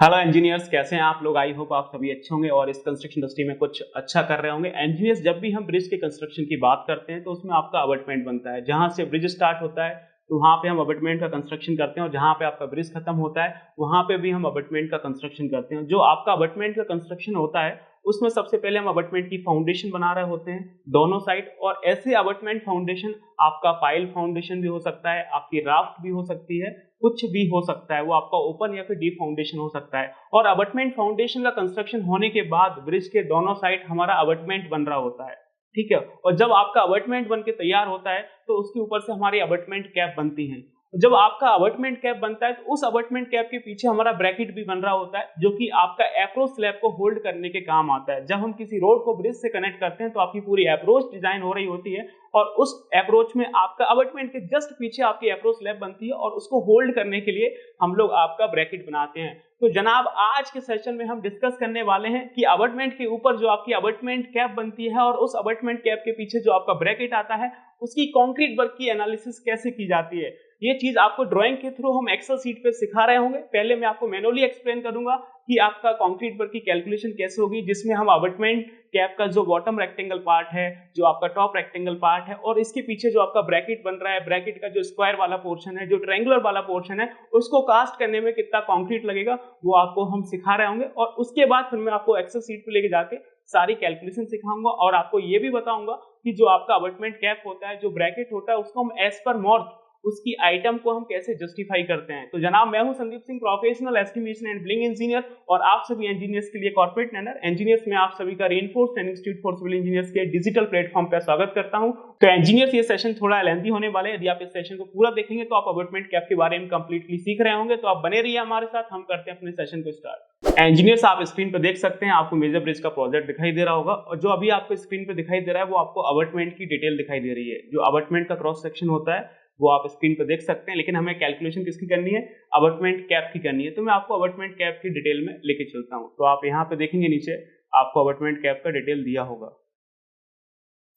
Hello engineers, कैसे हैं आप लोग। आई होप आप सभी अच्छे होंगे और इस कंस्ट्रक्शन इंडस्ट्री में कुछ अच्छा कर रहे होंगे। इंजीनियर्स, जब भी हम ब्रिज के कंस्ट्रक्शन की बात करते हैं तो उसमें आपका अबटमेंट बनता है। जहां से ब्रिज स्टार्ट होता है तो वहां पे हम अबटमेंट का कंस्ट्रक्शन करते हैं और जहां पे आपका ब्रिज खत्म होता है वहां पे भी हम अबटमेंट का कंस्ट्रक्शन करते हैं। जो आपका अबटमेंट का कंस्ट्रक्शन होता है उसमें सबसे पहले हम अबटमेंट की फाउंडेशन बना रहे होते हैं दोनों साइड। और ऐसे अबटमेंट फाउंडेशन आपका पाइल फाउंडेशन भी हो सकता है, आपकी राफ्ट भी हो सकती है, कुछ भी हो सकता है। वो आपका ओपन या फिर डीप फाउंडेशन हो सकता है। और अबटमेंट फाउंडेशन का कंस्ट्रक्शन होने के बाद ब्रिज के दोनों साइड हमारा अबटमेंट बन रहा होता है, ठीक है। और जब आपका अबटमेंट बन के तैयार होता है तो उसके ऊपर से हमारी अबटमेंट कैप बनती है। जब आपका अबटमेंट कैप बनता है तो उस अबटमेंट कैप के पीछे हमारा ब्रैकेट भी बन रहा होता है, जो कि आपका अप्रोच स्लैब को होल्ड करने के काम आता है। जब हम किसी रोड को ब्रिज से कनेक्ट करते हैं तो आपकी पूरी अप्रोच डिजाइन हो रही होती है और उस अप्रोच में आपका अबटमेंट के जस्ट पीछे आपकी अप्रोच स्लैब बनती है और उसको होल्ड करने के लिए हम लोग आपका ब्रैकेट बनाते हैं। तो जनाब, आज के सेशन में हम डिस्कस करने वाले हैं कि अबटमेंट के ऊपर जो आपकी अबटमेंट कैप बनती है और उस अबटमेंट कैप के पीछे जो आपका ब्रैकेट आता है उसकी कंक्रीट वर्क की एनालिसिस कैसे की जाती है। ये चीज आपको ड्राइंग के थ्रू हम एक्सेल शीट पे सिखा रहे होंगे। पहले मैं आपको मैनुअली एक्सप्लेन करूंगा कि आपका कंक्रीट वर्क की कैलकुलेशन कैसे होगी, जिसमें हम अबटमेंट कैप का जो बॉटम रेक्टेंगल पार्ट है, जो आपका टॉप रेक्टेंगल पार्ट है और इसके पीछे जो आपका ब्रैकेट बन रहा है, ब्रैकेट का जो स्क्वायर वाला पोर्शन है, जो ट्रायंगुलर वाला पोर्शन है, उसको कास्ट करने में कितना कंक्रीट लगेगा वो आपको हम सिखा रहे होंगे। और उसके बाद फिर मैं आपको एक्सेल शीट पे लेके जाके सारी कैलकुलेशन सिखाऊंगा और आपको ये भी बताऊंगा कि जो आपका अबटमेंट कैप होता है, जो ब्रैकेट होता है, उसको हम एज पर मॉर्थ उसकी आइटम को हम कैसे जस्टिफाई करते हैं। तो जनाब, मैं हूं Sandeep Singh, professional estimation and billing engineer, और आप सभी इंजीनियर्स के लिए कॉर्पोरेट ट्रेनर। इंजीनियर्स में आप सभी का reinforce training institute for civil engineers के डिजिटल प्लेटफॉर्म पर स्वागत करता हूं। तो इंजीनियर्स, ये सेशन थोड़ा लेंथी होने वाले हैं। यदि आप इस सेशन को पूरा देखेंगे तो आप अबटमेंट कैप के बारे में कंप्लीटली सीख रहे होंगे। तो आप बने रहिए हमारे साथ, हम करते हैं अपने सेशन को स्टार्ट। इंजीनियर्स, आप स्क्रीन पर देख सकते हैं, आपको मेजर ब्रिज का प्रोजेक्ट दिखाई दे रहा होगा और जो अभी आपको स्क्रीन पर दिखाई दे रहा है वो आपको अबटमेंट की डिटेल दिखाई दे रही है। जो अबटमेंट का क्रॉस सेक्शन होता है वो आप स्क्रीन पर देख सकते हैं, लेकिन हमें कैलकुलेशन किसकी करनी है, अबटमेंट कैप की करनी है। तो मैं आपको अबटमेंट कैप की डिटेल में लेके चलता हूं। तो आप यहाँ पे देखेंगे नीचे आपको अबटमेंट कैप का डिटेल दिया होगा।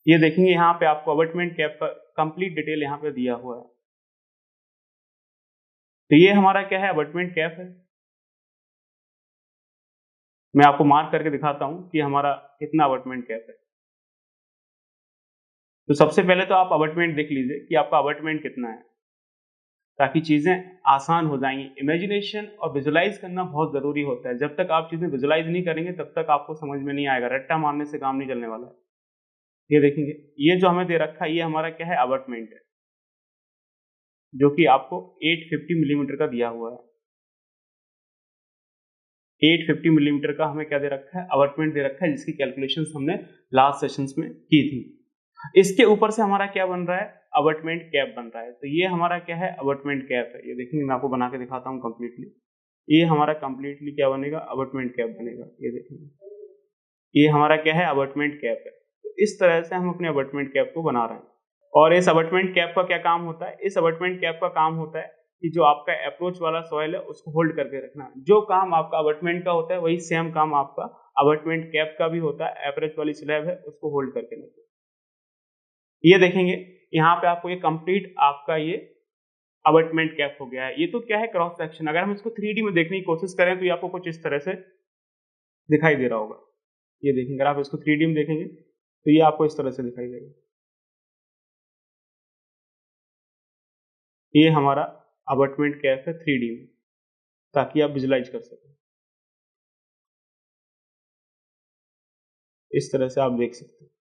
ये देखेंगे यहाँ पे आपको अबटमेंट कैप का कंप्लीट डिटेल यहाँ पे दिया हुआ है। तो ये हमारा क्या है, अबटमेंट कैप है। मैं आपको मार्क करके दिखाता हूं कि हमारा कितना अबटमेंट कैप है। तो सबसे पहले तो आप अबटमेंट देख लीजिए कि आपका अबटमेंट कितना है, ताकि चीजें आसान हो जाएंगी। इमेजिनेशन और विजुलाइज करना बहुत जरूरी होता है। जब तक आप चीजें विजुलाइज नहीं करेंगे तब तक आपको समझ में नहीं आएगा। रट्टा मारने से काम नहीं चलने वाला है। ये देखेंगे, ये जो हमें दे रखा है ये हमारा क्या है, अबटमेंट है, जो कि आपको 850 मिलीमीटर का दिया हुआ है। 850 मिलीमीटर का हमें क्या दे रखा है, अबटमेंट दे रखा है, जिसकी कैलकुलेशंस हमने लास्ट सेशंस में की थी। इसके ऊपर से हमारा क्या बन रहा है, अबटमेंट कैप बन रहा है। तो ये हमारा क्या है, अबटमेंट कैप है। ये देखेंगे, मैं आपको बना के दिखाता हूँ कंप्लीटली। ये हमारा कंप्लीटली क्या बनेगा, अबटमेंट कैप बनेगा। ये देखेंगे, ये हमारा क्या है, अबटमेंट कैप है। तो इस तरह से हम अपने अबटमेंट कैप को बना रहे हैं। और इस अबटमेंट कैप का क्या काम होता है, इस अबटमेंट कैप का काम होता है कि जो आपका अप्रोच वाला सॉइल है उसको होल्ड करके रखना। जो काम आपका अबटमेंट का होता है वही सेम काम आपका अबटमेंट कैप का भी होता है। अप्रोच वाली स्लैब है उसको होल्ड करके रखना। ये देखेंगे, यहाँ पे आपको ये कंप्लीट आपका ये अबटमेंट कैप हो गया है। ये तो क्या है, क्रॉस सेक्शन। अगर हम इसको 3D में देखने की कोशिश करें तो ये आपको कुछ इस तरह से दिखाई दे रहा होगा। ये देखेंगे, अगर आप इसको 3D में देखेंगे तो ये आपको इस तरह से दिखाई देगा। ये हमारा अबटमेंट कैप है 3D में, ताकि आप विजुलाइज कर सकें। इस तरह से आप देख सकते हैं।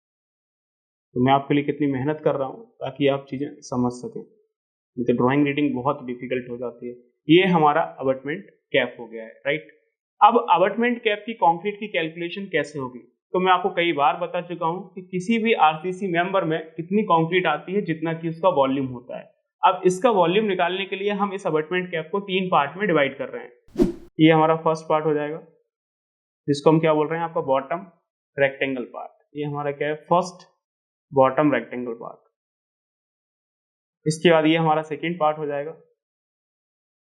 तो मैं आपके लिए कितनी मेहनत कर रहा हूँ ताकि आप चीजें समझ सकें, नहीं तो ड्राइंग रीडिंग बहुत डिफिकल्ट हो जाती है। ये हमारा अबटमेंट कैप हो गया है, राइट। अब अबटमेंट कैप की कंक्रीट की कैलकुलेशन कैसे होगी, तो मैं आपको कई बार बता चुका हूं कि किसी भी आरसीसी मेंबर में कितनी कंक्रीट आती है, जितना कि उसका वॉल्यूम होता है। अब इसका वॉल्यूम निकालने के लिए हम इस अबटमेंट कैप को 3 पार्ट में डिवाइड कर रहे हैं। ये हमारा फर्स्ट पार्ट हो जाएगा, जिसको हम क्या बोल रहे हैं, आपका बॉटम रेक्टेंगल पार्ट। ये हमारा क्या है, फर्स्ट बॉटम रेक्टेंगल पार्ट। इसके बाद ये हमारा सेकेंड पार्ट हो जाएगा,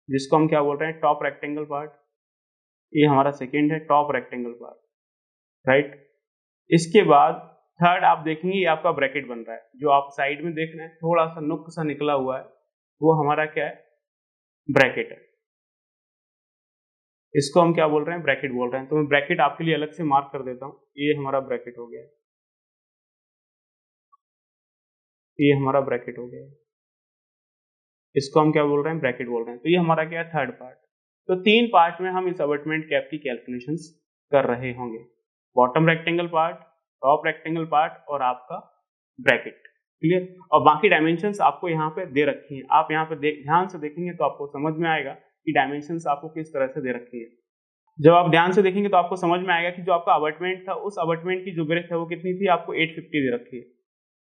जिसको हम क्या बोल रहे हैं, टॉप रेक्टेंगल पार्ट। ये हमारा सेकेंड है, टॉप रेक्टेंगल पार्ट, राइट। इसके बाद थर्ड आप देखेंगे, ये आपका ब्रैकेट बन रहा है। जो आप साइड में देख रहे हैं थोड़ा सा नुक सा निकला हुआ है, वो हमारा क्या है, ब्रैकेट है। इसको हम क्या बोल रहे हैं, ब्रैकेट बोल रहे हैं। तो मैं ब्रैकेट आपके लिए अलग से मार्क कर देता हूँ। ये हमारा ब्रैकेट हो गया, ये हमारा ब्रैकेट हो गया, इसको हम क्या बोल रहे हैं, ब्रैकेट बोल रहे हैं। तो ये हमारा क्या है, थर्ड पार्ट। तो 3 पार्ट में हम इस अबटमेंट कैप की कैलकुलेशंस कर रहे होंगे, bottom rectangle part, top rectangle part और आपका ब्रैकेट। क्लियर। और बाकी डायमेंशंस आपको यहाँ पे दे रखी हैं, आप यहाँ पे ध्यान से देखेंगे तो आपको समझ में आएगा कि डायमेंशंस आपको किस तरह से दे रखी है। जब आप ध्यान से देखेंगे तो आपको समझ में आएगा कि जो आपका अबटमेंट था, उस अबटमेंट की जो ब्रेथ है वो कितनी थी, आपको 850 दे रखी है।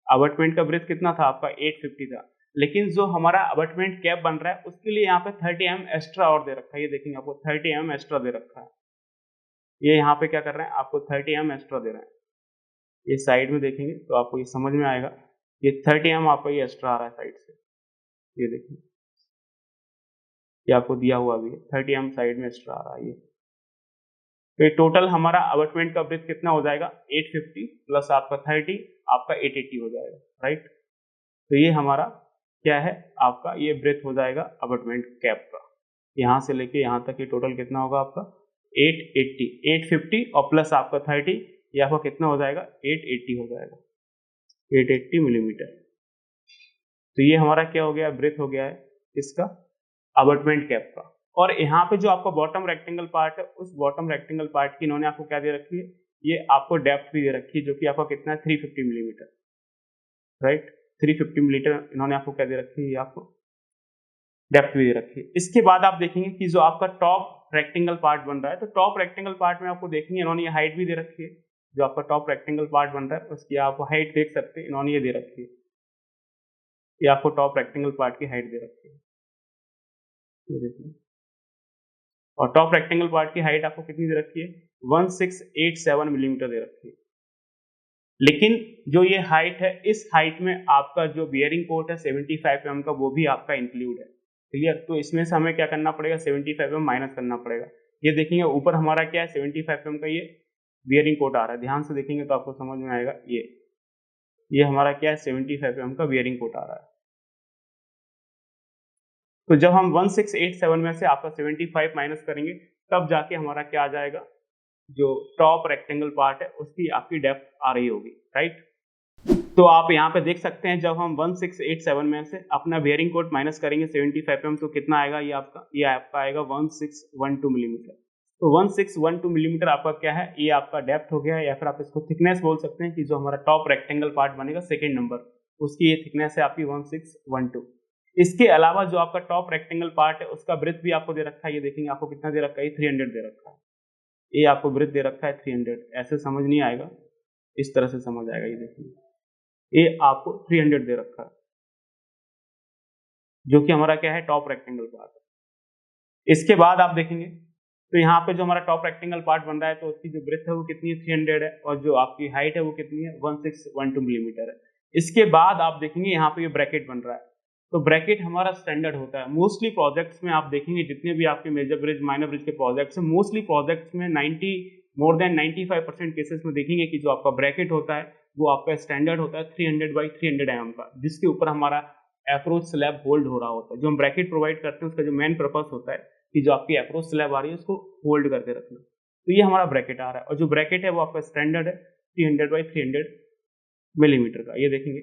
अबटमेंट का ब्रेथ कितना था आपका, 850 था। लेकिन जो हमारा अबटमेंट कैप बन रहा है उसके लिए यहाँ पे 30 mm एक्स्ट्रा और दे रखा है। ये देखेंगे आपको 30 mm एक्स्ट्रा दे रखा है। ये यहाँ पे क्या कर रहे हैं, आपको 30 mm एक्स्ट्रा दे रहे हैं। ये साइड में देखेंगे तो आपको ये समझ में आएगा, ये 30 mm आपका ये एक्स्ट्रा आ रहा है साइड से। ये देखिए, ये आपको दिया हुआ भी है, 30 mm साइड में एक्स्ट्रा आ रहा है ये। तो ये टोटल हमारा अबटमेंट का ब्रेथ कितना हो जाएगा, 850 प्लस आपका 30, आपका 880 हो जाएगा, राइट। तो ये हमारा क्या है, आपका ये ब्रेथ हो जाएगा अबटमेंट कैप का। यहाँ से लेके यहाँ तक ये टोटल कितना होगा आपका, 880, 850 और प्लस आपका 30, ये आपका कितना हो जाएगा, 880 हो जाएगा, 880 मिलीमीटर। तो ये हमारा क्या हो गया, ब्रेथ हो गया है इसका अबटमेंट कैप का। और यहाँ पे जो आपका बॉटम रेक्टेंगल पार्ट है, उस बॉटम रेक्टेंगल पार्ट की इन्होंने आपको क्या दे रखी है, ये आपको डेप्थ भी दे रखी है, जो कि आपका कितना है, 350 मिलीमीटर, राइट। 350 मिलीमीटर इन्होंने आपको क्या दे रखी है, आपको डेप्थ भी दे रखी है। इसके बाद आप देखेंगे कि जो आपका टॉप रेक्टेंगल पार्ट बन रहा है, तो टॉप रेक्टेंगल पार्ट में आपको देखेंगे इन्होंने ये हाइट भी दे रखी है। जो आपका टॉप रेक्टेंगल पार्ट बन रहा है उसकी आप हाइट देख सकते हैं, इन्होंने ये दे रखी है, ये आपको टॉप रेक्टेंगल पार्ट की हाइट दे रखी है, ये देखिए। और टॉप रेक्टेंगल पार्ट की हाइट आपको कितनी दे रखी है, 1687 मिलीमीटर दे रखी है। लेकिन जो ये हाइट है, इस हाइट में आपका जो बियरिंग पोर्ट है 75 mm का, वो भी आपका इंक्लूड है। क्लियर। तो इसमें से हमें क्या करना पड़ेगा, 75 mm माइनस करना पड़ेगा। ये देखेंगे ऊपर हमारा क्या है, 75 mm का ये बियरिंग पोर्ट आ रहा है। ध्यान से देखेंगे तो आपको समझ में आएगा, ये हमारा क्या है, 75 mm का बियरिंग पोर्ट आ रहा है। तो जब हम 1687 में से आपका 75 माइनस करेंगे, तब जाके हमारा क्या आ जाएगा, जो टॉप रेक्टेंगल पार्ट है उसकी आपकी डेप्थ आ रही होगी, राइट। तो आप यहाँ पे देख सकते हैं, जब हम 1687 में से अपना बियरिंग कोट माइनस करेंगे 75 mm, तो कितना आएगा, ये आपका आएगा 1612 मिलीमीटर। तो 1612 मिलीमीटर आपका क्या है, ये आपका डेप्थ हो गया है, या फिर आप इसको थिकनेस बोल सकते हैं कि जो हमारा टॉप रेक्टेंगल पार्ट बनेगा सेकेंड नंबर, उसकी ये थिकनेस है आपकी 1612। इसके अलावा जो आपका टॉप रेक्टेंगल पार्ट है उसका ब्रेथ भी आपको दे रखा है। ये देखेंगे आपको कितना दे रखा है, 300 दे रखा है। ये आपको ब्रेथ दे रखा है 300। ऐसे समझ नहीं आएगा, इस तरह से समझ आएगा। ये देखिए, ये आपको 300 दे रखा है, जो कि हमारा क्या है, टॉप रेक्टेंगल पार्ट है। इसके बाद आप देखेंगे तो यहाँ पे जो हमारा टॉप रेक्टेंगल पार्ट बन रहा है, तो उसकी जो ब्रेथ है वो कितनी है, 300 है, और जो आपकी हाइट है वो कितनी है, 1612 मिलीमीटर है। इसके बाद आप देखेंगे यहाँ पे ये ब्रैकेट बन रहा है। तो ब्रैकेट हमारा स्टैंडर्ड होता है मोस्टली प्रोजेक्ट्स में। आप देखेंगे जितने भी आपके मेजर ब्रिज, माइनर ब्रिज के प्रोजेक्ट्स हैं, मोस्टली प्रोजेक्ट्स में मोर देन 95% केसेस में देखेंगे कि जो आपका ब्रैकेट होता है वो आपका स्टैंडर्ड होता है 300 बाई 300 mm का, जिसके ऊपर हमारा अप्रोच स्लैब होल्ड हो रहा होता है। जो हम ब्रैकेट प्रोवाइड करते हैं उसका जो मेन पर्पस होता है कि जो आपकी अप्रोच स्लैब आ रही है उसको होल्ड करके रखना। तो ये हमारा ब्रैकेट आ रहा है, और जो ब्रैकेट है वो आपका स्टैंडर्ड है 300 बाई 300 मिलीमीटर का। ये देखेंगे,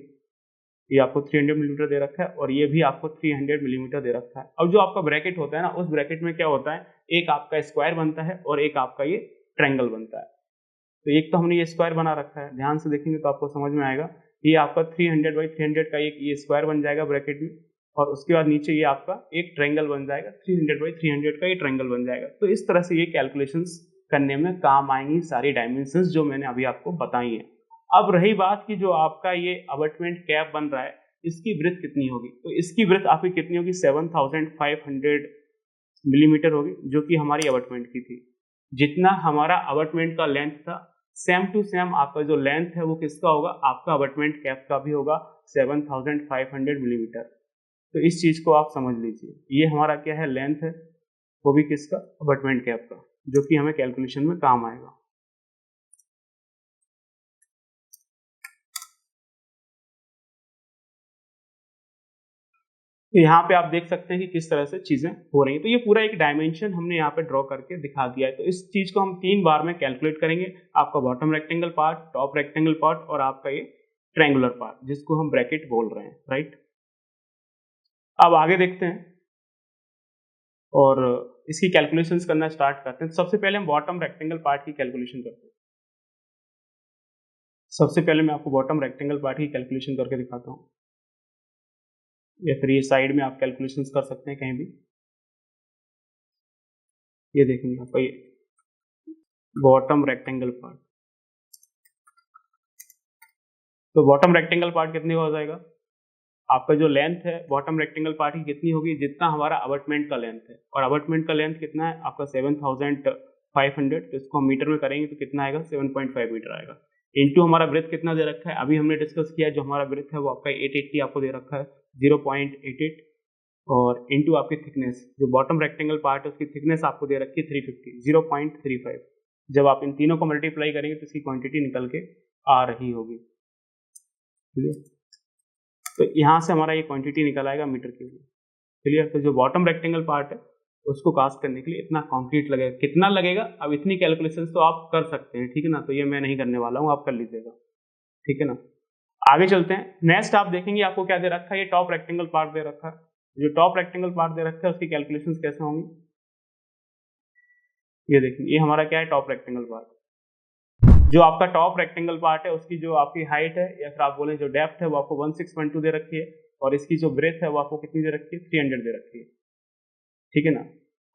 ये आपको 300 मिलीमीटर दे रखा है, और ये भी आपको 300 मिलीमीटर दे रखा है। अब जो आपका ब्रैकेट होता है ना, उस ब्रैकेट में क्या होता है, एक आपका स्क्वायर बनता है और एक आपका ये ट्रायंगल बनता है। तो एक तो हमने ये स्क्वायर बना रखा है, ध्यान से देखेंगे तो आपको समझ में आएगा। ये आपका 300 बाई 300 का एक ये स्क्वायर बन जाएगा ब्रैकेट में, और उसके बाद नीचे ये आपका एक ट्रायंगल बन जाएगा, 300 बाई 300 का ये ट्रायंगल बन जाएगा। तो इस तरह से ये कैलकुलेशंस करने में काम आएंगी सारी डायमेंशंस जो मैंने अभी आपको बताई है। अब रही बात कि जो आपका ये अबटमेंट कैप बन रहा है, इसकी ब्रेथ कितनी होगी। तो इसकी ब्रेथ आपकी कितनी होगी, 7500 मिलीमीटर होगी, जो कि हमारी अबटमेंट की थी। जितना हमारा अबटमेंट का लेंथ था, सेम टू सेम आपका जो लेंथ है वो किसका होगा, आपका अबटमेंट कैप का भी होगा 7500 मिलीमीटर। तो इस चीज को आप समझ लीजिए, ये हमारा क्या है, लेंथ है, वो भी किसका, अबटमेंट कैप का, जो कि हमें कैलकुलेशन में काम आएगा। तो यहाँ पे आप देख सकते हैं कि किस तरह से चीजें हो रही हैं। तो ये पूरा एक डायमेंशन हमने यहाँ पे ड्रॉ करके दिखा दिया है। तो इस चीज को हम 3 बार में कैलकुलेट करेंगे, आपका bottom rectangle part, top rectangle part और आपका ये ट्रायंगुलर पार्ट जिसको हम ब्रैकेट बोल रहे हैं, राइट। अब आगे देखते हैं और इसकी कैलकुलेशंस करना स्टार्ट करते हैं। तो सबसे पहले हम बॉटम रेक्टेंगल पार्ट की कैलकुलेशन करते हैं। सबसे पहले मैं आपको बॉटम रेक्टेंगल पार्ट की कैलकुलेशन करके दिखाता हूँ, या फिर ये साइड में आप कैलकुलेशंस कर सकते हैं कहीं भी। ये देखेंगे आपका ये बॉटम रेक्टेंगल पार्ट। तो बॉटम रेक्टेंगल पार्ट कितने का हो जाएगा, आपका जो लेंथ है बॉटम रेक्टेंगल पार्ट की कितनी होगी, जितना हमारा अबटमेंट का लेंथ है, और अबटमेंट का लेंथ कितना है आपका 7500। तो इसको हम मीटर में करेंगे तो कितना आएगा, 7.5 मीटर आएगा। इनटू हमारा ब्रेथ कितना दे रखा है, अभी हमने डिस्कस किया, जो हमारा ब्रेथ है वो आपका 880 आपको दे रखा है, 0.88। और इनटू आपकी थिकनेस, जो बॉटम रेक्टेंगल पार्ट है उसकी थिकनेस आपको दे रखी है 350, 0.35। जब आप इन तीनों को मल्टीप्लाई करेंगे तो इसकी क्वांटिटी निकल के आ रही होगी, क्लियर। तो यहाँ से हमारा ये क्वांटिटी निकल आएगा मीटर क्यूब में, क्लियर। तो जो बॉटम रेक्टेंगल पार्ट है उसको कास्ट करने के लिए इतना कंक्रीट लगेगा, कितना लगेगा अब इतनी कैलकुलेशंस तो आप कर सकते हैं, ठीक है ना। तो ये मैं नहीं करने वाला हूँ, आप कर लीजिएगा, ठीक है ना। आगे चलते हैं। नेक्स्ट आप देखेंगे आपको क्या दे रखा है, ये टॉप रेक्टेंगल पार्ट दे रखा है। जो टॉप रेक्टेंगल पार्ट दे रखा है उसकी कैलकुलेशंस कैसे होंगी, ये देखिए, ये हमारा क्या है, टॉप रेक्टेंगल पार्ट। जो आपका टॉप रेक्टेंगल पार्ट है उसकी जो आपकी हाइट है, या फिर आप बोले जो डेप्थ है वो आपको 1612 दे रखी है, और इसकी जो ब्रेथ है वो आपको कितनी दे रखी है, 300 दे रखी है, ठीक है ना।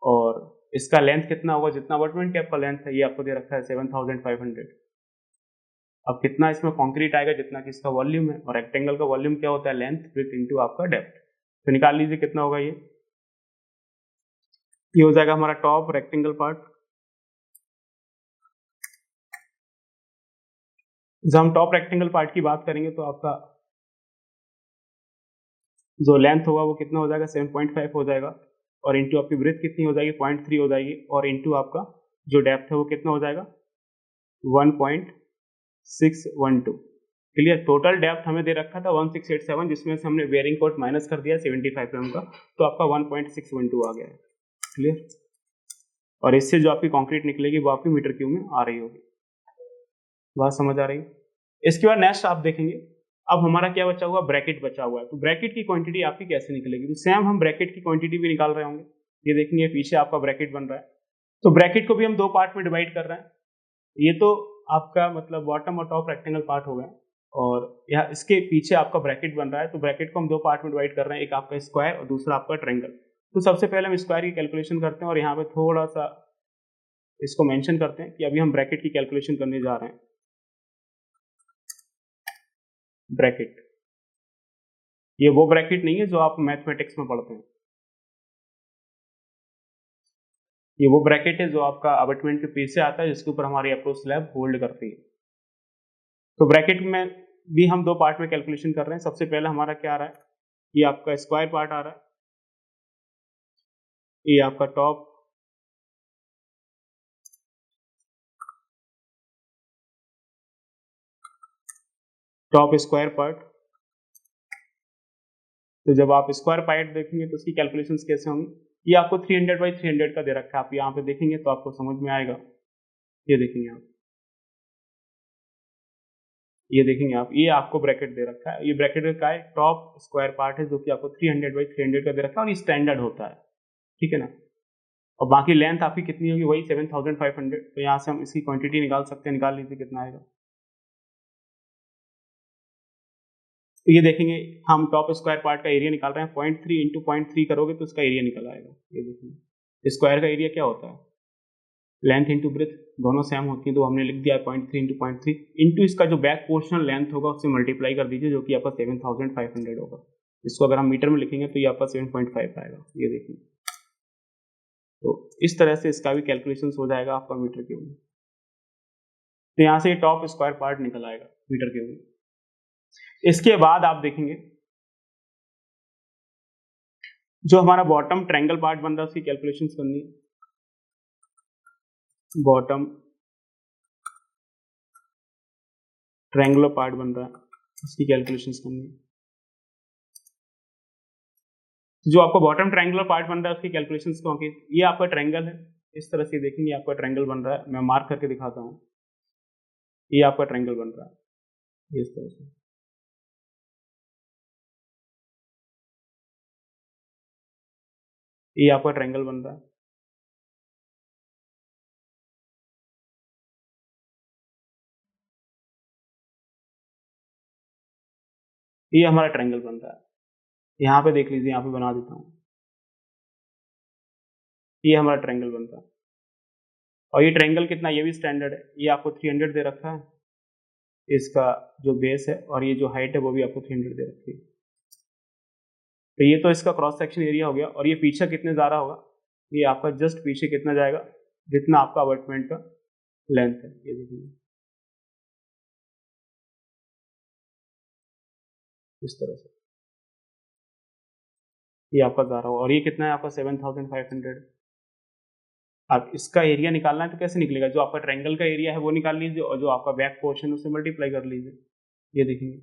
और इसका लेंथ कितना होगा, जितना अबटमेंट कैप का लेंथ है ये आपको दे रखा है 7500। अब कितना इसमें कंक्रीट आएगा, जितना कि इसका वॉल्यूम है, और रेक्टेंगल का वॉल्यूम क्या होता है, लेंथ ब्रेथ इनटू आपका डेप्थ। तो निकाल लीजिए कितना होगा, ये हो जाएगा हमारा टॉप रेक्टेंगल पार्ट। जब हम टॉप रेक्टेंगल पार्ट की बात करेंगे तो आपका जो लेंथ होगा वो कितना हो जाएगा, 7.5 हो जाएगा, और इंटू आपकी ब्रेथ कितनी हो जाएगी, 0.3 हो जाएगी, और इंटू आपका जो डेप्थ है वो कितना हो जाएगा, 1.612। क्लियर। टोटल डेप्थ हमें दे रखा था 1687, जिसमें से हमने बेयरिंग कोट माइनस कर दिया 75 mm का, तो आपका 1.612 आ गया है, क्लियर। और इससे जो आपकी कंक्रीट निकलेगी वो आपकी मीटर क्यूब में आ रही होगी, बात समझ आ रही है। इसके बाद नेक्स्ट आप देखेंगे, अब हमारा क्या बचा हुआ, ब्रैकेट बचा हुआ है। तो ब्रैकेट की क्वांटिटी आपकी कैसे निकलेगी, तो सेम हम ब्रैकेट की क्वांटिटी भी निकाल रहे होंगे। ये देखेंगे पीछे आपका ब्रैकेट बन रहा है, तो ब्रैकेट को भी हम दो पार्ट में डिवाइड कर रहे हैं। ये तो आपका मतलब बॉटम और टॉप रेक्टेंगल पार्ट हो गए, और यहाँ इसके पीछे आपका ब्रैकेट बन रहा है। तो ब्रैकेट को हम दो पार्ट में डिवाइड कर रहे हैं, एक आपका स्क्वायर और दूसरा आपका ट्रायंगल। तो सबसे पहले हम स्क्वायर की कैलकुलेशन करते हैं, और यहाँ पे थोड़ा सा इसको मेंशन करते हैं कि अभी हम ब्रैकेट की कैलकुलेशन करने जा रहे हैं। ब्रैकेट, ये वो ब्रैकेट नहीं है जो आप मैथमेटिक्स में पढ़ते हैं, ये वो ब्रैकेट है जो आपका अबटमेंट के पीछे आता है, जिसके ऊपर हमारी अप्रोच स्लैब होल्ड करती है। तो ब्रैकेट में भी हम दो पार्ट में कैलकुलेशन कर रहे हैं। सबसे पहले हमारा क्या आ रहा है, ये आपका स्क्वायर पार्ट आ रहा है, ये आपका टॉप स्क्वायर पार्ट। तो जब आप स्क्वायर पार्ट देखेंगे तो उसकी कैलकुलेशंस कैसे होंगी, ये आपको 300 बाई 300 का दे रखा है, आप यहाँ पे देखेंगे तो आपको समझ में आएगा। ये देखेंगे आप, ये देखेंगे आप, ये आपको ब्रैकेट दे रखा है, ये ब्रैकेट का है टॉप स्क्वायर पार्ट है, जो कि आपको 300 बाई 300 का दे रखा है, और ये स्टैंडर्ड होता है, ठीक है ना। और बाकी लेंथ आपकी कितनी होगी, वही 7500। तो यहाँ से हम इसकी क्वांटिटी निकाल सकते हैं, निकाल लीजिए कितना आएगा। तो ये देखेंगे हम टॉप स्क्वायर पार्ट का एरिया निकाल रहे हैं, 0.3 इंटू 0.3 करोगे तो उसका एरिया निकल आएगा। ये देखेंगे स्क्वायर का एरिया क्या होता है, लेंथ इंटू ब्रेथ दोनों सेम होती है, तो हमने लिख दिया 0.3 इंटू 0.3 इंटू इसका जो बैक पोर्शनल लेंथ होगा उससे मल्टीप्लाई कर दीजिए, जो कि आपका 7500 होगा। इसको अगर हम मीटर में लिखेंगे तो ये आपका 7.5 आएगा। ये देखिए, तो इस तरह से इसका भी कैलकुलेशन हो जाएगा आपका मीटर क्यूब में। तो यहाँ से टॉप स्क्वायर पार्ट निकल आएगा मीटर क्यूब में। इसके बाद आप देखेंगे जो हमारा बॉटम ट्रायंगल पार्ट बन रहा है उसकी कैलकुलेशन करनी है। बॉटम ट्रायंगुलर पार्ट बन रहा है उसकी कैलकुलेशन करनी है। जो आपका बॉटम ट्रायंगुलर पार्ट बन रहा है उसकी कैलकुलेशंस को होंगी। ये आपका ट्रायंगल है, इस तरह से देखेंगे आपका ट्रायंगल बन रहा है, मैं मार्क करके दिखाता हूँ। ये आपका ट्रायंगल बन रहा है इस तरह से। ये आपका ट्रायंगल बन रहा है। ये हमारा ट्रायंगल बन रहा है। यहाँ पे देख लीजिए, यहाँ पे बना देता हूँ। ये हमारा ट्रायंगल बन रहा है और ये ट्रायंगल कितना, ये भी स्टैंडर्ड है। ये आपको 300 दे रखा है, इसका जो बेस है, और ये जो हाइट है वो भी आपको 300 दे रखी है। तो ये तो इसका क्रॉस सेक्शन एरिया हो गया। और ये पीछे कितने जा रहा होगा, ये आपका जस्ट पीछे कितना जाएगा, जितना आपका अबटमेंट का लेंथ है। ये देखिए इस तरह से ये आपका जा रहा होगा। और ये कितना है आपका 7500। अब इसका एरिया निकालना है तो कैसे निकलेगा, जो आपका ट्रायंगल का एरिया है वो निकाल लीजिए और जो आपका बैक पोर्शन है उससे मल्टीप्लाई कर लीजिए। ये देखिए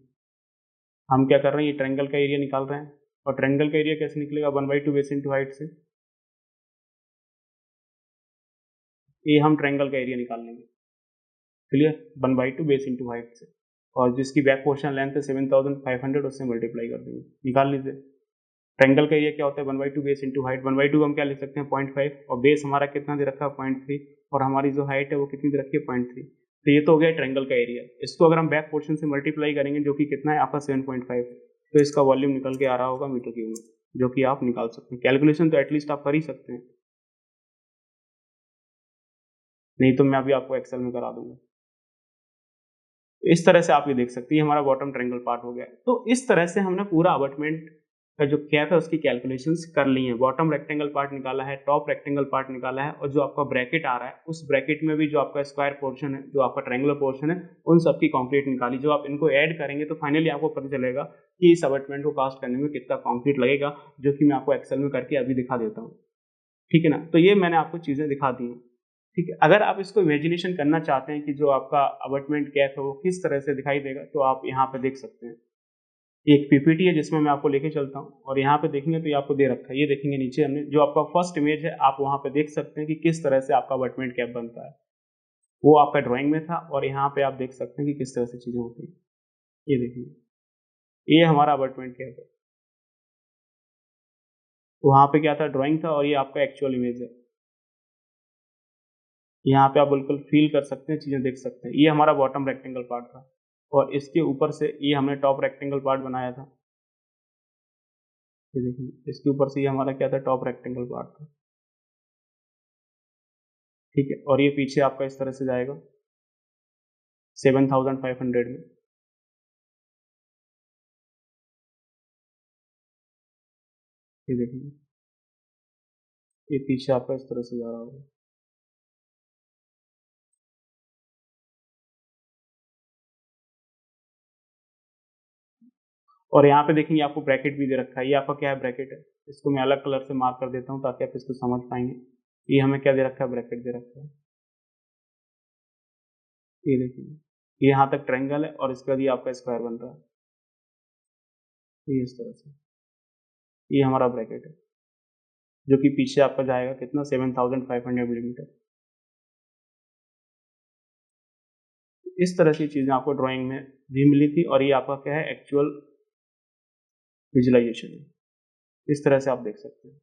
हम क्या कर रहे हैं, ये ट्रायंगल का एरिया निकाल रहे हैं। और ट्रायंगल का एरिया कैसे निकलेगा, 1/2 बेस इंटू हाइट से। ये हम ट्रायंगल का एरिया निकाल लेंगे, क्लियर, 1/2 बेस इंटू हाइट से। और जिसकी बैक पोर्शन लेंथ है 7500, उससे मल्टीप्लाई कर देंगे, निकाल लीजिए। ट्रायंगल का एरिया क्या होता है, 1/2 बेस इंटू हाइट। 1/2 हम क्या लिख सकते हैं, 0.5, और बेस हमारा कितना दे रखा है, 0.3, और हमारी जो हाइट है वो कितनी दे रखी है, 0.3। तो ये तो हो गया ट्रायंगल का एरिया। इसको अगर हम बैक पोर्शन से मल्टीप्लाई करेंगे, जो कि कितना है आपका 7.5, तो इसका वॉल्यूम निकल के आ रहा होगा मीटर क्यूब में, जो कि आप निकाल सकते हैं। कैलकुलेशन तो एटलीस्ट आप कर ही सकते हैं, नहीं तो मैं अभी आपको एक्सेल में करा दूंगा। इस तरह से आप ये देख सकते हैं, हमारा बॉटम ट्रायंगल पार्ट हो गया। तो इस तरह से हमने पूरा अबटमेंट का जो कैप है उसकी कैलकुलेशंस कर ली है। बॉटम रेक्टेंगल पार्ट निकाला है, टॉप रेक्टेंगल पार्ट निकाला है, और जो आपका ब्रैकेट आ रहा है उस ब्रैकेट में भी जो आपका स्क्वायर पोर्शन है, जो आपका ट्रायंगुलर पोर्शन है, उन सबकी कंक्रीट निकाली। जो आप इनको ऐड करेंगे तो फाइनली आपको पता चलेगा कि इस अबटमेंट को कास्ट करने में कितना कंक्रीट लगेगा, जो कि मैं आपको एक्सेल में करके अभी दिखा देता हूँ। ठीक है ना, तो ये मैंने आपको चीजें दिखा दी हैं। ठीक है, अगर आप इसको इमेजिनेशन करना चाहते हैं कि जो आपका अबटमेंट कैप है वो किस तरह से दिखाई देगा, तो आप यहाँ पे देख सकते हैं। एक पीपीटी है जिसमें मैं आपको लेके चलता हूँ, और यहाँ पे देखेंगे तो ये आपको दे रखा है। ये देखेंगे नीचे हमने जो आपका फर्स्ट इमेज है, आप वहाँ पे देख सकते हैं कि किस तरह से आपका अबटमेंट कैप बनता है। वो आपका ड्राइंग में था, और यहाँ पे आप देख सकते हैं कि किस तरह से चीजें होती है। ये देखिए, ये हमारा अबटमेंट कैप है। वहाँ पे क्या था, ड्राइंग था, और ये आपका एक्चुअल इमेज है। यहाँ पे आप बिल्कुल फील कर सकते हैं, चीजें देख सकते हैं। ये हमारा बॉटम रेक्टेंगल पार्ट था, और इसके ऊपर से ये हमने टॉप रेक्टेंगल पार्ट बनाया था। ये देखिए, इसके ऊपर से ये हमारा क्या था, टॉप रेक्टेंगल पार्ट था। ठीक है, और ये पीछे आपका इस तरह से जाएगा 7500 में। ये देखिए, ये पीछे आपका इस तरह से जा रहा होगा। और यहाँ पे देखेंगे आपको ब्रैकेट भी दे रखा है। ये आपका क्या है, ब्रैकेट है। इसको मैं अलग कलर से मार्क कर देता हूँ ताकि आप इसको समझ पाएंगे। ये हमें क्या दे रखा है, ब्रैकेट दे रखा है। ये देखिए, ये यहाँ तक ट्रायंगल है, और इसके बाद ये आपका स्क्वायर बन रहा है। ये इस तरह से ये हमारा ब्रैकेट है, जो कि पीछे आपका जाएगा कितना, 7500 मिलीमीटर। इस तरह की चीजें आपको ड्राइंग में भी मिली थी, और ये आपका क्या है, एक्चुअल विजुअलाइजेशन है। इस तरह से आप देख सकते हैं।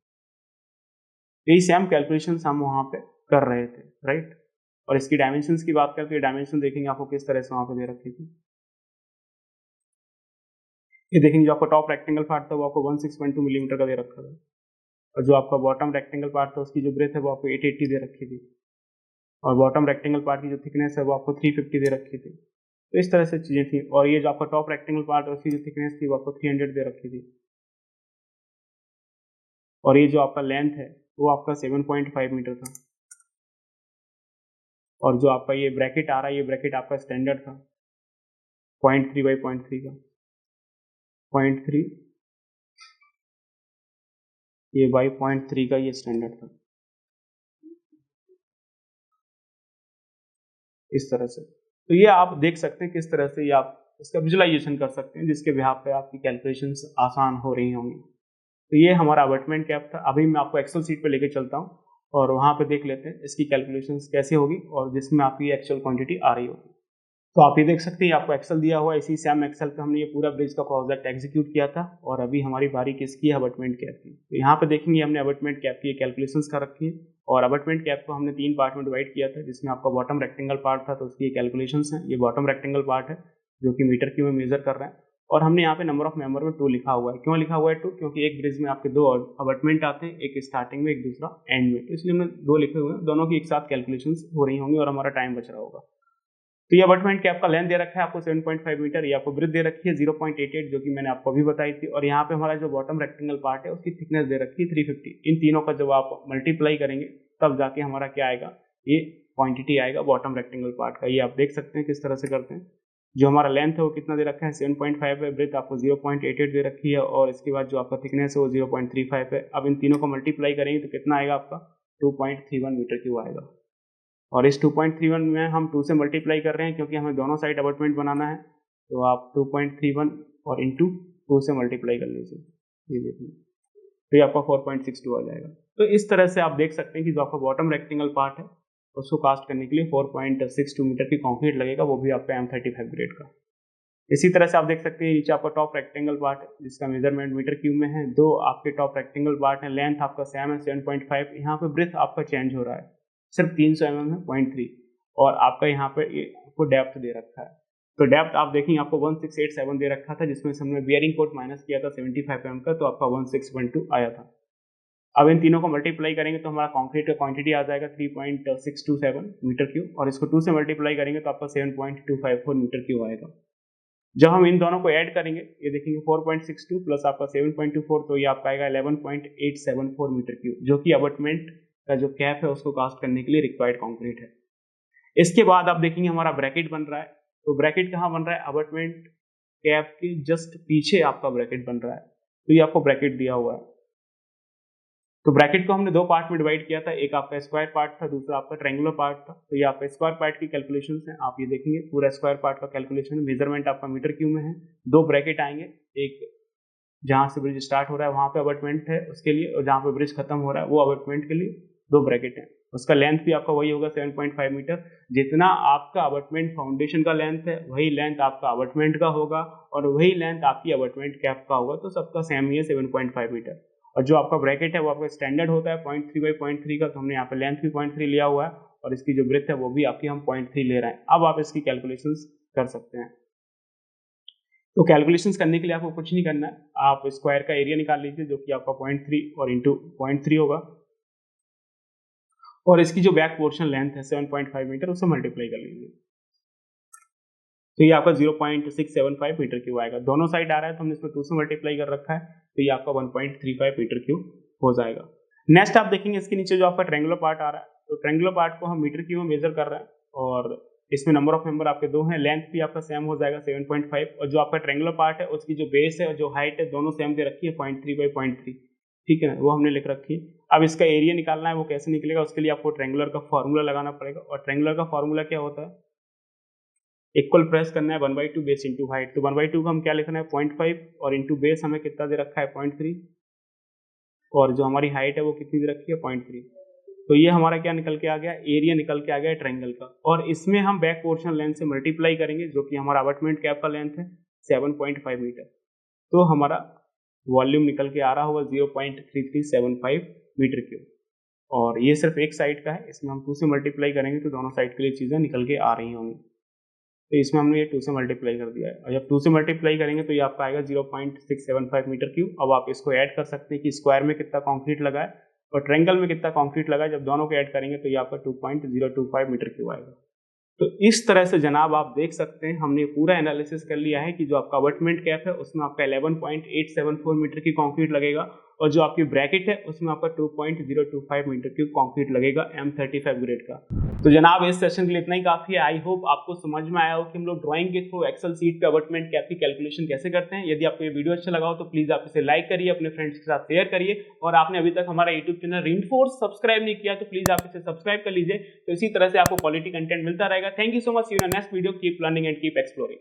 यही सेम कैलकुलेशन हम वहां पे कर रहे थे, राइट। और इसकी डायमेंशंस की बात करके, डायमेंशन देखेंगे आपको किस तरह से वहां पे दे रखी थी। ये देखेंगे, जो आपका टॉप रेक्टेंगल पार्ट था वो आपको 16.2 मिलीमीटर का दे रखा था, और जो आपका बॉटम रेक्टेंगल पार्ट था उसकी जो ब्रेथ है वो आपको 880 दे रखी थी, और बॉटम रेक्टेंगल पार्ट की जो थिकनेस है वो आपको 350 दे रखी थी। तो इस तरह से चीजें थी। और ये जो आपका टॉप रेक्टेंगल पार्ट है उसकी जो थिकनेस थी वो आपको 300 दे रखी थी, और ये जो आपका लेंथ है वो आपका 7.5 मीटर था। और जो आपका ये ब्रैकेट आ रहा है, ये ब्रैकेट आपका स्टैंडर्ड था 0.3 बाई 0.3 का, 0.3 ये बाई 0.3 का ये स्टैंडर्ड था। इस तरह से तो ये आप देख सकते हैं किस तरह से ये आप इसका विजुअलाइजेशन कर सकते हैं, जिसके बिहाफ पे आपकी कैलकुलेशंस आसान हो रही होंगी। तो ये हमारा अबटमेंट कैप था। अभी मैं आपको एक्सेल सीट पे लेके चलता हूँ और वहाँ पे देख लेते हैं इसकी कैलकुलेशंस कैसे होगी और जिसमें आपकी एक्चुअल क्वांटिटी आ रही होगी। तो आप ये देख सकते हैं आपको एक्सेल दिया हुआ है, इसी सेम एक्सेल पे हमने ये पूरा ब्रिज का प्रोजेक्ट एग्जीक्यूट किया था और अभी हमारी बारी किसकी है, अबटमेंट कैप की। तो यहाँ पे देखेंगे हमने अबटमेंट कैप की कैलकुलेशंस कर रखी है और अबटमेंट कैप को हमने 3 पार्ट में डिवाइड किया था, जिसमें आपका बॉटम रेक्टेंगल पार्ट था तो उसकी कैलकुलेशंस हैं। ये बॉटम रेक्टेंगल पार्ट है जो कि मीटर क्यूब में मेजर कर रहे हैं और हमने यहाँ पे नंबर ऑफ मेंबर में 2 लिखा हुआ है। क्यों लिखा हुआ है 2? क्योंकि एक ब्रिज में आपके 2 अबटमेंट आते हैं, एक स्टार्टिंग में एक दूसरा एंड में, तो इसलिए हमने 2 लिखे हुए हैं। दोनों की एक साथ कैलकुलेशंस हो रही होंगी और हमारा टाइम बच रहा होगा। तो ये अबटमेंट कैप का लेंथ दे रखा है आपको 7.5 मीटर, ये आपको ब्रेथ दे रखी है 0.88 जो कि मैंने आपको अभी बताई थी, और यहाँ पे हमारा जो बॉटम रेक्टेंगल पार्ट है उसकी थिकनेस दे रखी है 350। इन तीनों का जब आप मल्टीप्लाई करेंगे तब जाके हमारा क्या आएगा, ये क्वांटिटी आएगा बॉटम रेक्टेंगल पार्ट का। ये आप देख सकते हैं किस तरह से करते हैं। जो हमारा लेंथ है वो कितना दे रखा है 7.5 है, ब्रेथ आपको 0.88 दे रखी है और इसके बाद जो आपका थिकनेस है वो 0.35 है। अब इन तीनों को मल्टीप्लाई करेंगे तो कितना आएगा आपका 2.31 मीटर क्यूब आएगा। और इस 2.31 में हम 2 से मल्टीप्लाई कर रहे हैं क्योंकि हमें दोनों साइड अबटमेंट बनाना है, तो आप 2.31 और इंटू 2 से मल्टीप्लाई कर लीजिए, ये देखिए तो ये आपका 4.62 आ जाएगा। तो इस तरह से आप देख सकते हैं कि जो आपका बॉटम रेक्टेंगल पार्ट है उसको कास्ट करने के लिए 4.62 मीटर की कंक्रीट लगेगा, वो भी आपका M35 ग्रेड का। इसी तरह से आप देख सकते हैं नीचे आपका टॉप रेक्टेंगल पार्ट है जिसका मेजरमेंट मीटर क्यूब में है। 2 आपके टॉप रेक्टेंगल पार्ट है, लेंथ आपका सेम है 7.5, यहाँ पे ब्रेथ आपका चेंज हो रहा है, सिर्फ 300 mm है 0.3, और आपका यहाँ पे आपको डेप्थ दे रखा है। तो डेप्थ आप देखेंगे आपको 1687 दे रखा था, जिसमें से हमने बियरिंग कोट माइनस किया था 75 mm का, तो आपका 1612 आया था। अब इन तीनों को मल्टीप्लाई करेंगे तो हमारा कंक्रीट का क्वांटिटी आ जाएगा 3.627 मीटर क्यूब, और इसको 2 से मल्टीप्लाई करेंगे तो आपका 7.254 मीटर क्यूब आएगा। जब हम इन दोनों को ऐड करेंगे, ये देखेंगे 4.62 प्लस आपका 7.24, तो ये आपका आएगा 11.874 मीटर क्यूब, जो कि अबटमेंट का जो कैप है उसको कास्ट करने के लिए रिक्वायर्ड कंक्रीट है। इसके बाद आप देखेंगे हमारा ब्रैकेट बन रहा है। तो ब्रैकेट कहाँ बन रहा है, अबटमेंट कैप के जस्ट पीछे आपका ब्रैकेट बन रहा है, तो ये आपको ब्रैकेट दिया हुआ है। तो ब्रैकेट को हमने 2 पार्ट में डिवाइड किया था, एक आपका स्क्वायर पार्ट था, दूसरा आपका ट्रायंगुलर पार्ट था। तो ये आपका स्क्वायर पार्ट की कैलकुलेशंस हैं, आप ये देखेंगे पूरा स्क्वायर पार्ट का कैलकुलेशन, मेजरमेंट आपका मीटर क्यूब में है। 2 ब्रैकेट आएंगे, एक जहां से ब्रिज स्टार्ट हो रहा है वहां पे अबटमेंट है उसके लिए, और जहां पे ब्रिज खत्म हो रहा है वो अबटमेंट के लिए 2 ब्रैकेट है। उसका लेंथ भी आपका वही होगा 7.5 मीटर। जितना आपका अबटमेंट फाउंडेशन का लेंथ है वही लेंथ आपका अबटमेंट का होगा, और वही लेंथ आपकी अबटमेंट कैप का होगा, तो सबका सेम ही है 7.5 मीटर। और जो आपका ब्रैकेट है वो आपका स्टैंडर्ड होता है 0.3 बाई 0.3 का, तो हमने यहाँ पे लेंथ भी 0.3 लिया हुआ है और इसकी जो ब्रेथ है वो भी आपकी हम 0.3 ले रहे हैं। अब आप इसकी कैलकुलेशंस कर सकते हैं। तो कैलकुलेशंस करने के लिए आपको कुछ नहीं करना है, आप स्क्वायर का एरिया निकाल लीजिए जो कि आपका 0.3 और इंटू 0.3 होगा, और इसकी जो बैक पोर्शन लेंथ है 7.5 मीटर उससे मल्टीप्लाई कर लीजिए, तो ये आपका 0.675 मीटर क्यूब आएगा। दोनों साइड आ रहा है तो हमने इसमें 2 से मल्टीप्लाई कर रखा है, तो ये आपका 1.35 मीटर क्यूब हो जाएगा। नेक्स्ट आप देखेंगे इसके नीचे जो आपका ट्रायंगुलर पार्ट आ रहा है, तो ट्रायंगुलर पार्ट को हम मीटर क्यूब में मेजर कर रहे हैं, और इसमें नंबर ऑफ मेंबर आपके 2 हैं, लेंथ भी आपका सेम हो जाएगा 7.5, और जो आपका ट्रायंगुलर पार्ट है उसकी जो बेस है और जो हाइट है दोनों सेम दे रखी है 0.3 बाई 0.3, ठीक है ना, वो हमने लिख रखी है। अब इसका एरिया निकालना है, वो कैसे निकलेगा, उसके लिए आपको ट्रायंगुलर का फॉर्मूला लगाना पड़ेगा, और ट्रायंगुलर का फॉर्मूला क्या होता है, इक्वल प्रेस करना है 1/2 बेस इंटू हाइट। तो 1/2 का हम क्या लिखना है 0.5, और इंटू बेस हमें कितना दे रखा है 0.3, और जो हमारी हाइट है वो कितनी दे रखी है 0.3। तो ये हमारा क्या निकल के आ गया, एरिया निकल के आ गया ट्रायंगल का, और इसमें हम बैक पोर्शन लेंथ से मल्टीप्लाई करेंगे जो कि हमारा अबटमेंट कैप का लेंथ है 7.5 मीटर, तो हमारा वॉल्यूम निकल के आ रहा होगा 0.3375 मीटर क्यूब, और ये सिर्फ एक साइड का है, इसमें हम 2 से मल्टीप्लाई करेंगे तो दोनों साइड के लिए चीजें निकल के आ रही होंगी। तो इसमें हमने ये 2 से मल्टीप्लाई कर दिया है, और जब 2 से मल्टीप्लाई करेंगे तो ये आपका आएगा 0.675 मीटर क्यूब। अब आप इसको ऐड कर सकते हैं कि स्क्वायर में कितना कंक्रीट लगा है और ट्रायंगल में कितना कंक्रीट लगा है, जब दोनों को ऐड करेंगे तो ये आपका 2.025 मीटर क्यूब आएगा। तो इस तरह से जनाब आप देख सकते हैं हमने पूरा एनालिसिस कर लिया है कि जो आपका अबटमेंट कैप है उसमें आपका 11.874 मीटर की कंक्रीट लगेगा, और जो आपकी ब्रैकेट है उसमें आपका 2.025 मीटर की कंक्रीट लगेगा M35 ग्रेड का। तो जनाब इस सेशन के लिए इतना ही काफी है। आई होप आपको समझ में आया हो कि हम लोग ड्राइंग के थ्रू एक्सेल सीट पे अबटमेंट कैप की कैलकुलेशन कैसे करते हैं। यदि आपको ये वीडियो अच्छा लगा हो तो प्लीज आप इसे लाइक करिए, अपने फ्रेंड्स के साथ शेयर करिए, और आपने अभी तक हमारा यूट्यूब चैनल रेनफोर्स सब्सक्राइब नहीं किया तो प्लीज आप इसे सब्सक्राइब कर लीजिए। तो इसी तरह से आपको क्वालिटी कंटेंट मिलता रहेगा। Thank you so much, see you in next video. Keep learning and keep exploring.